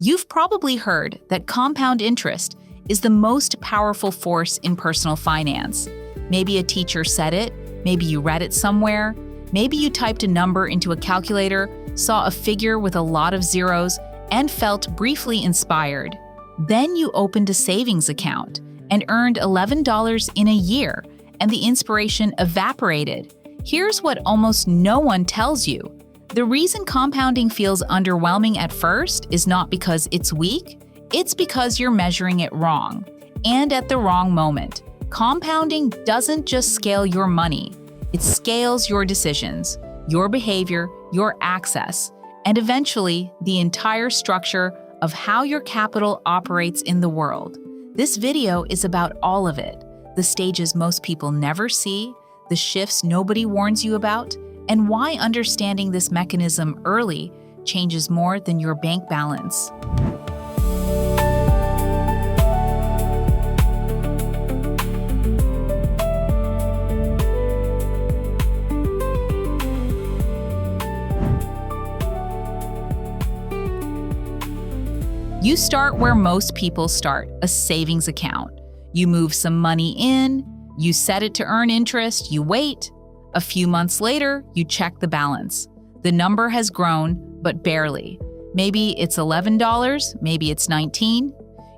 You've probably heard that compound interest is the most powerful force in personal finance. Maybe a teacher said it, maybe you read it somewhere, maybe you typed a number into a calculator, saw a figure with a lot of zeros, and felt briefly inspired. Then you opened a savings account and earned $11 in a year, and the inspiration evaporated. Here's what almost no one tells you. The reason compounding feels underwhelming at first is not because it's weak, it's because you're measuring it wrong, and at the wrong moment. Compounding doesn't just scale your money, it scales your decisions, your behavior, your access, and eventually the entire structure of how your capital operates in the world. This video is about all of it, the stages most people never see, the shifts nobody warns you about, and why understanding this mechanism early changes more than your bank balance. You start where most people start, a savings account. You move some money in, you set it to earn interest, you wait. A few months later, you check the balance. The number has grown, but barely. Maybe it's $11, maybe it's $19.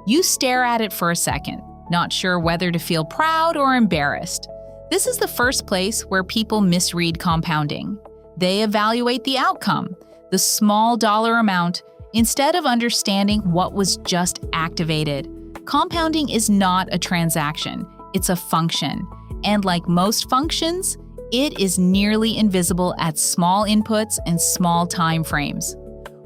You stare at it for a second, not sure whether to feel proud or embarrassed. This is the first place where people misread compounding. They evaluate the outcome, the small dollar amount, instead of understanding what was just activated. Compounding is not a transaction, it's a function. And like most functions, it is nearly invisible at small inputs and small time frames.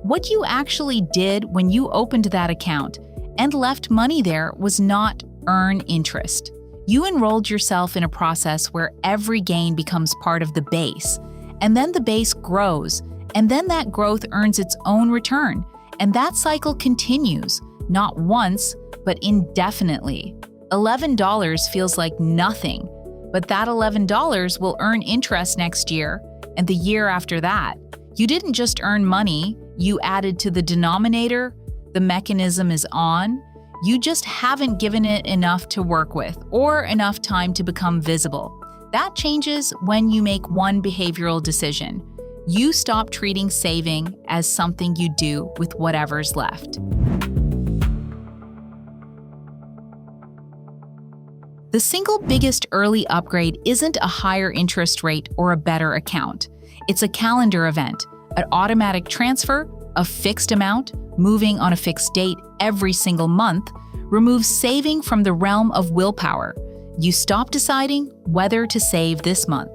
What you actually did when you opened that account and left money there was not earn interest. You enrolled yourself in a process where every gain becomes part of the base, and then the base grows, and then that growth earns its own return. And that cycle continues, not once, but indefinitely. $11 feels like nothing, but that $11 will earn interest next year and the year after that. You didn't just earn money, you added to the denominator, the mechanism is on. You just haven't given it enough to work with or enough time to become visible. That changes when you make one behavioral decision. You stop treating saving as something you do with whatever's left. The single biggest early upgrade isn't a higher interest rate or a better account. It's a calendar event, an automatic transfer, a fixed amount, moving on a fixed date every single month, removes saving from the realm of willpower. You stop deciding whether to save this month.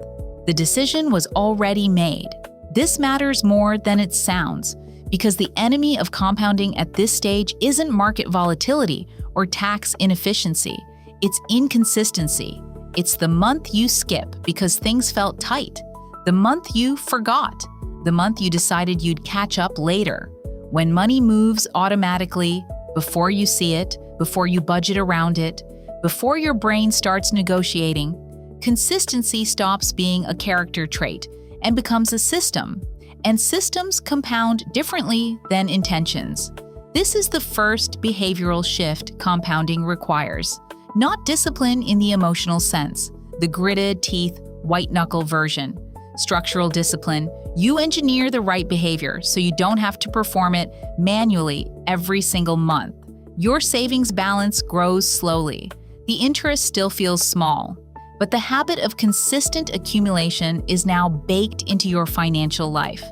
The decision was already made. This matters more than it sounds, because the enemy of compounding at this stage isn't market volatility or tax inefficiency. It's inconsistency. It's the month you skip because things felt tight, the month you forgot, the month you decided you'd catch up later. When money moves automatically, before you see it, before you budget around it, before your brain starts negotiating, consistency stops being a character trait and becomes a system, and systems compound differently than intentions. This is the first behavioral shift compounding requires. Not discipline in the emotional sense, the gritted teeth, white-knuckle version. Structural discipline, you engineer the right behavior so you don't have to perform it manually every single month. Your savings balance grows slowly. The interest still feels small, but the habit of consistent accumulation is now baked into your financial life,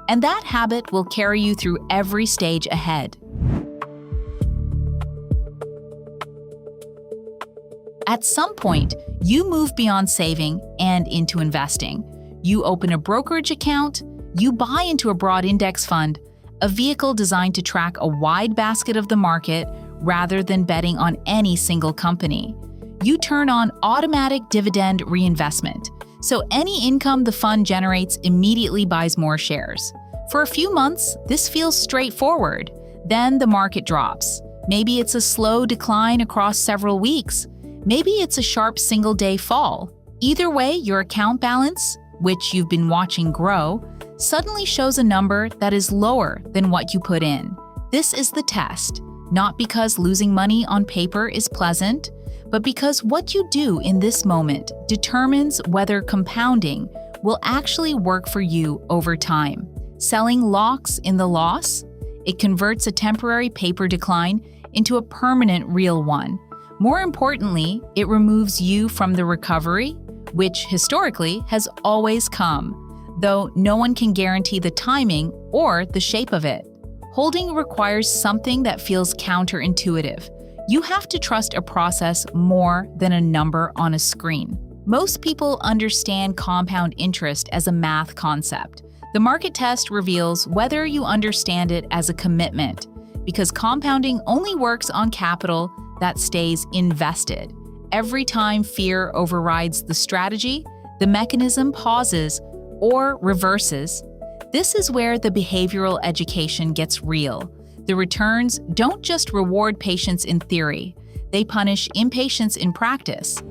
and that habit will carry you through every stage ahead. At some point, you move beyond saving and into investing. You open a brokerage account, you buy into a broad index fund, a vehicle designed to track a wide basket of the market rather than betting on any single company. You turn on automatic dividend reinvestment, so any income the fund generates immediately buys more shares. For a few months, this feels straightforward. Then the market drops. Maybe it's a slow decline across several weeks. Maybe it's a sharp single-day fall. Either way, your account balance, which you've been watching grow, suddenly shows a number that is lower than what you put in. This is the test, not because losing money on paper is pleasant, but because what you do in this moment determines whether compounding will actually work for you over time. Selling locks in the loss? It converts a temporary paper decline into a permanent real one. More importantly, it removes you from the recovery, which historically has always come, though no one can guarantee the timing or the shape of it. Holding requires something that feels counterintuitive. You have to trust a process more than a number on a screen. Most people understand compound interest as a math concept. The market test reveals whether you understand it as a commitment, because compounding only works on capital that stays invested. Every time fear overrides the strategy, the mechanism pauses or reverses. This is where the behavioral education gets real. The returns don't just reward patience in theory, they punish impatience in practice.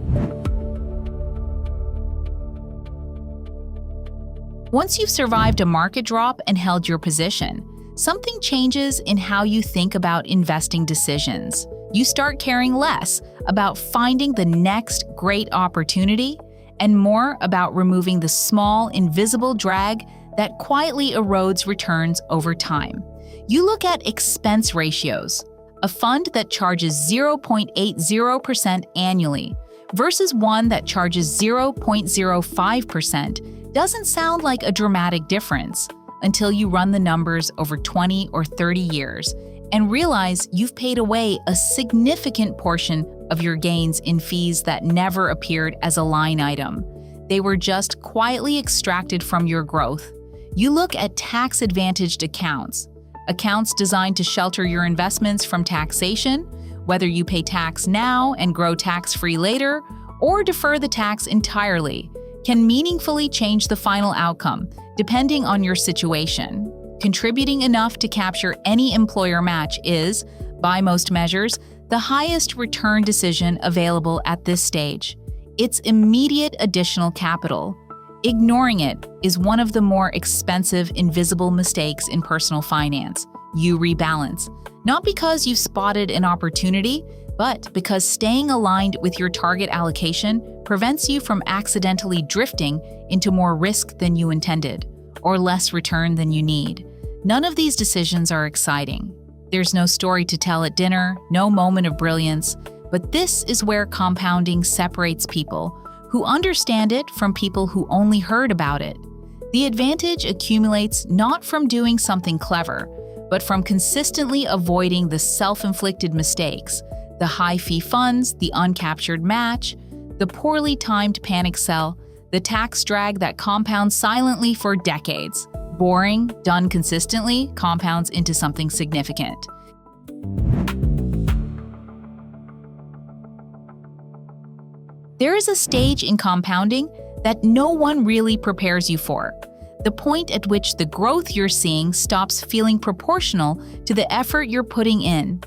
Once you've survived a market drop and held your position, something changes in how you think about investing decisions. You start caring less about finding the next great opportunity and more about removing the small, invisible drag that quietly erodes returns over time. You look at expense ratios, a fund that charges 0.80% annually versus one that charges 0.05% doesn't sound like a dramatic difference until you run the numbers over 20 or 30 years and realize you've paid away a significant portion of your gains in fees that never appeared as a line item. They were just quietly extracted from your growth. You look at tax-advantaged accounts designed to shelter your investments from taxation, whether you pay tax now and grow tax-free later, or defer the tax entirely, can meaningfully change the final outcome, depending on your situation. Contributing enough to capture any employer match is, by most measures, the highest return decision available at this stage. It's immediate additional capital. Ignoring it is one of the more expensive, invisible mistakes in personal finance. You rebalance, not because you've spotted an opportunity, but because staying aligned with your target allocation prevents you from accidentally drifting into more risk than you intended, or less return than you need. None of these decisions are exciting. There's no story to tell at dinner, no moment of brilliance, but this is where compounding separates people who understand it from people who only heard about it. The advantage accumulates not from doing something clever, but from consistently avoiding the self-inflicted mistakes, the high-fee funds, the uncaptured match, the poorly timed panic sell, the tax drag that compounds silently for decades. Boring, done consistently, compounds into something significant. There is a stage in compounding that no one really prepares you for. The point at which the growth you're seeing stops feeling proportional to the effort you're putting in.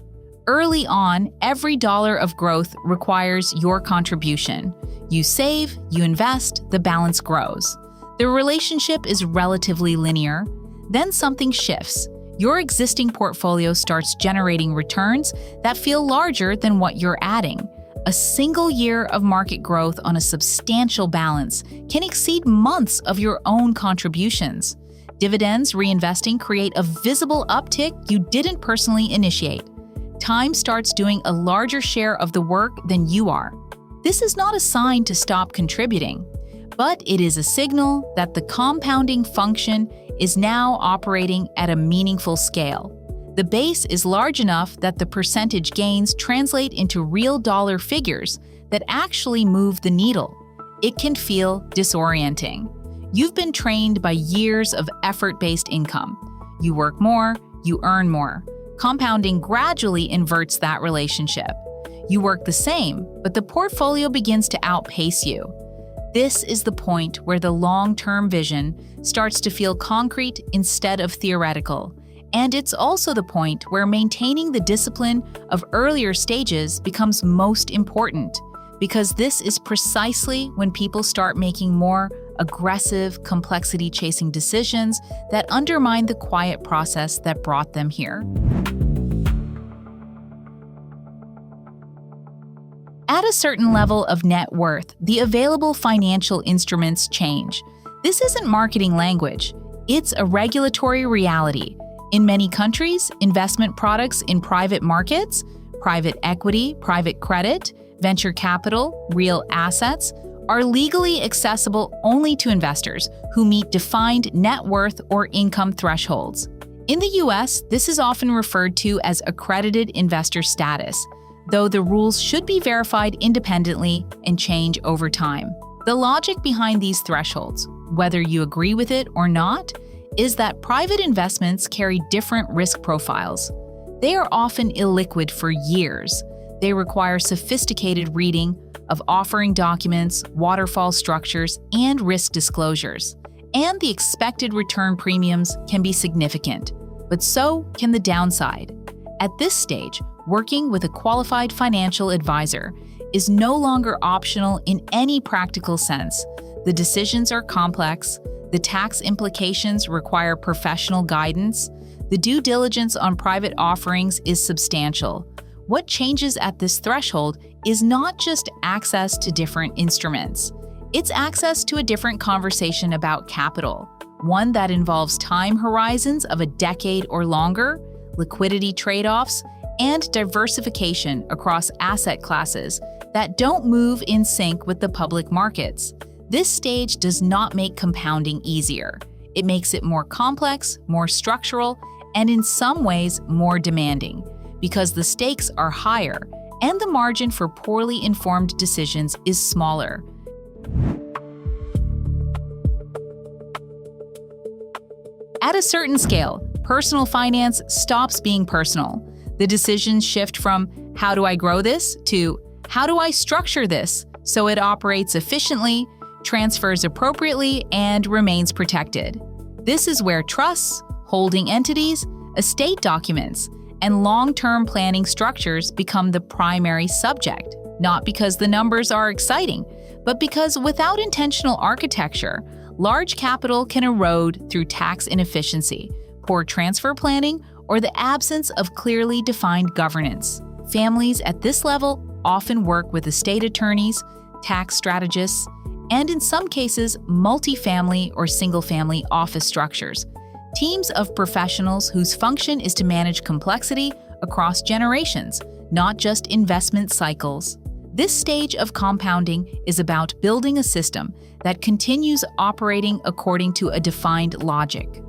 Early on, every dollar of growth requires your contribution. You save, you invest, the balance grows. The relationship is relatively linear. Then something shifts. Your existing portfolio starts generating returns that feel larger than what you're adding. A single year of market growth on a substantial balance can exceed months of your own contributions. Dividends reinvesting create a visible uptick you didn't personally initiate. Time starts doing a larger share of the work than you are. This is not a sign to stop contributing, but it is a signal that the compounding function is now operating at a meaningful scale. The base is large enough that the percentage gains translate into real dollar figures that actually move the needle. It can feel disorienting. You've been trained by years of effort-based income. You work more, you earn more. Compounding gradually inverts that relationship. You work the same, but the portfolio begins to outpace you. This is the point where the long-term vision starts to feel concrete instead of theoretical. And it's also the point where maintaining the discipline of earlier stages becomes most important, because this is precisely when people start making more aggressive, complexity-chasing decisions that undermine the quiet process that brought them here. At a certain level of net worth, the available financial instruments change. This isn't marketing language. It's a regulatory reality. In many countries, investment products in private markets, private equity, private credit, venture capital, real assets, are legally accessible only to investors who meet defined net worth or income thresholds. In the US, this is often referred to as accredited investor status, though the rules should be verified independently and change over time. The logic behind these thresholds, whether you agree with it or not, is that private investments carry different risk profiles. They are often illiquid for years. They require sophisticated reading of offering documents, waterfall structures, and risk disclosures. And the expected return premiums can be significant, but so can the downside. At this stage, working with a qualified financial advisor is no longer optional in any practical sense. The decisions are complex, the tax implications require professional guidance, the due diligence on private offerings is substantial. What changes at this threshold is not just access to different instruments. It's access to a different conversation about capital, one that involves time horizons of a decade or longer, liquidity trade-offs, and diversification across asset classes that don't move in sync with the public markets. This stage does not make compounding easier. It makes it more complex, more structural, and in some ways more demanding, because the stakes are higher and the margin for poorly informed decisions is smaller. At a certain scale, personal finance stops being personal. The decisions shift from how do I grow this to how do I structure this so it operates efficiently, transfers appropriately, and remains protected. This is where trusts, holding entities, estate documents, and long-term planning structures become the primary subject, not because the numbers are exciting, but because without intentional architecture, large capital can erode through tax inefficiency, poor transfer planning, or the absence of clearly defined governance. Families at this level often work with estate attorneys, tax strategists, and in some cases, multifamily or single-family office structures. Teams of professionals whose function is to manage complexity across generations, not just investment cycles. This stage of compounding is about building a system that continues operating according to a defined logic.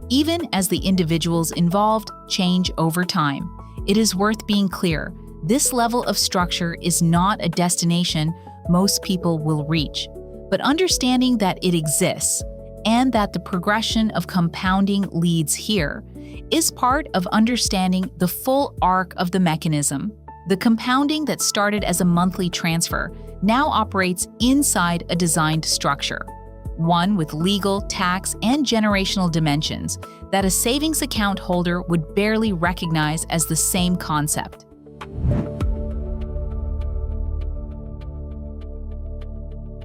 Even as the individuals involved change over time, it is worth being clear, this level of structure is not a destination most people will reach, but understanding that it exists and that the progression of compounding leads here is part of understanding the full arc of the mechanism. The compounding that started as a monthly transfer now operates inside a designed structure, one with legal, tax, and generational dimensions that a savings account holder would barely recognize as the same concept.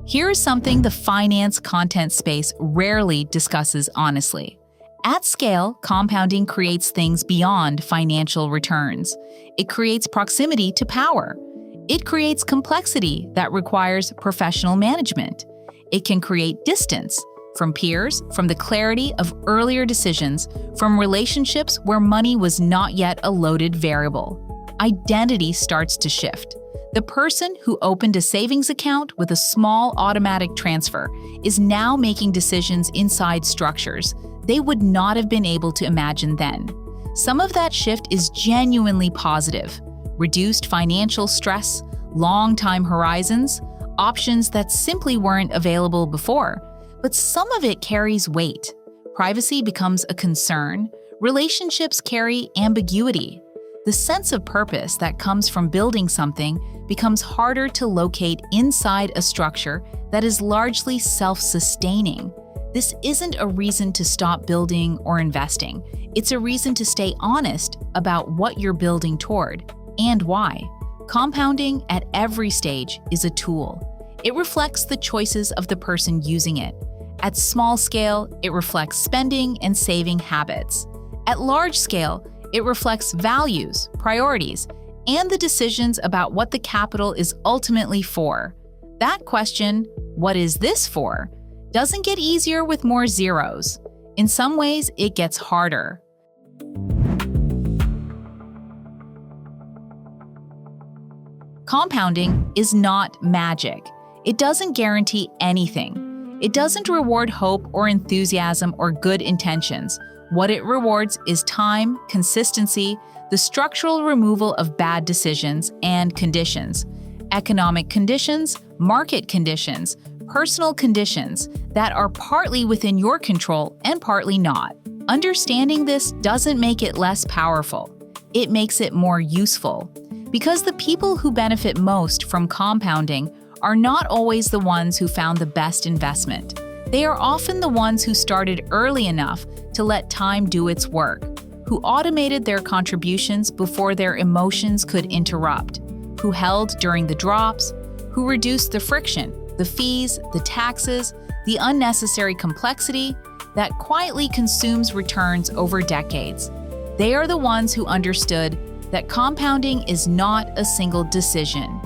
Here is something the finance content space rarely discusses honestly. At scale, compounding creates things beyond financial returns. It creates proximity to power. It creates complexity that requires professional management. It can create distance from peers, from the clarity of earlier decisions, from relationships where money was not yet a loaded variable. Identity starts to shift. The person who opened a savings account with a small automatic transfer is now making decisions inside structures they would not have been able to imagine then. Some of that shift is genuinely positive. Reduced financial stress, long time horizons, options that simply weren't available before. But some of it carries weight. Privacy becomes a concern. Relationships carry ambiguity. The sense of purpose that comes from building something becomes harder to locate inside a structure that is largely self-sustaining. This isn't a reason to stop building or investing. It's a reason to stay honest about what you're building toward and why. Compounding at every stage is a tool. It reflects the choices of the person using it. At small scale, it reflects spending and saving habits. At large scale, it reflects values, priorities, and the decisions about what the capital is ultimately for. That question, what is this for, doesn't get easier with more zeros. In some ways, it gets harder. Compounding is not magic. It doesn't guarantee anything. It doesn't reward hope or enthusiasm or good intentions. What it rewards is time, consistency, the structural removal of bad decisions and conditions, economic conditions, market conditions, personal conditions that are partly within your control and partly not. Understanding this doesn't make it less powerful. It makes it more useful. Because the people who benefit most from compounding are not always the ones who found the best investment. They are often the ones who started early enough to let time do its work, who automated their contributions before their emotions could interrupt, who held during the drops, who reduced the friction, the fees, the taxes, the unnecessary complexity that quietly consumes returns over decades. They are the ones who understood that compounding is not a single decision.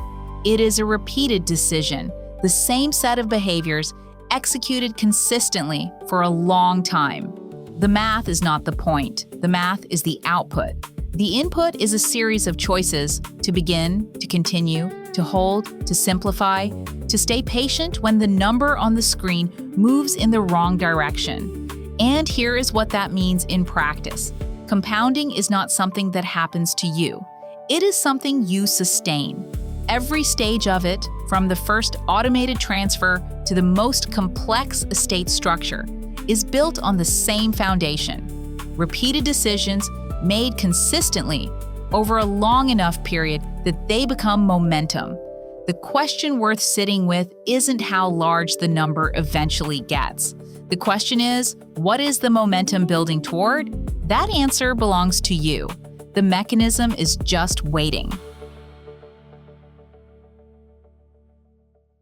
It is a repeated decision, the same set of behaviors executed consistently for a long time. The math is not the point. The math is the output. The input is a series of choices to begin, to continue, to hold, to simplify, to stay patient when the number on the screen moves in the wrong direction. And here is what that means in practice. Compounding is not something that happens to you. It is something you sustain. Every stage of it, from the first automated transfer to the most complex estate structure, is built on the same foundation. Repeated decisions made consistently over a long enough period that they become momentum. The question worth sitting with isn't how large the number eventually gets. The question is, what is the momentum building toward? That answer belongs to you. The mechanism is just waiting.